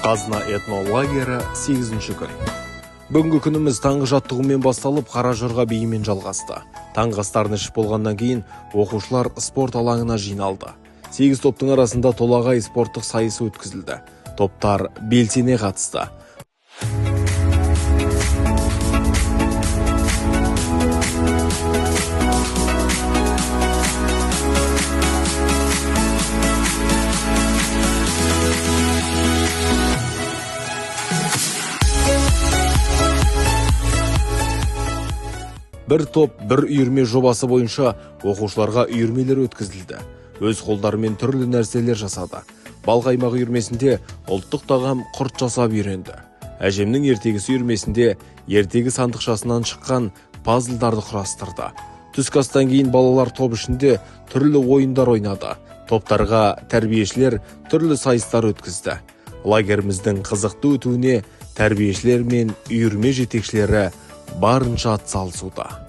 Қазына этнолагері 8-ші күн. Бүгінгі күніміз таңғы жаттығумен басталып, қара жорға биімен жалғасты. Таңғы астарын ішіп болғаннан кейін оқушылар спорт алаңына жиналды. 8 топтың арасында толағай спорттық сайысы өткізілді. Топтар белсене қатысты. Бір топ, бір үйірме жобасы бойынша оқушыларға үйірмелер өткізілді. Өз қолдарымен түрлі нәрселер жасады. Балқаймақ үйірмесінде ұлттық тағам құрт жасап үйренді. Әжемнің ертегісі үйірмесінде ертегі сандықшасынан шыққан пазлдарды құрастырды. Түскі астан кейін балалар топ ішінде түрлі ойындар ойнады. Топтарға тәрбиешілер түрлі сайыстар өткізді. Лагеріміздің қызықты өтуіне тәрбиешілер мен үйірме жетекшілері барынша атсалысуда.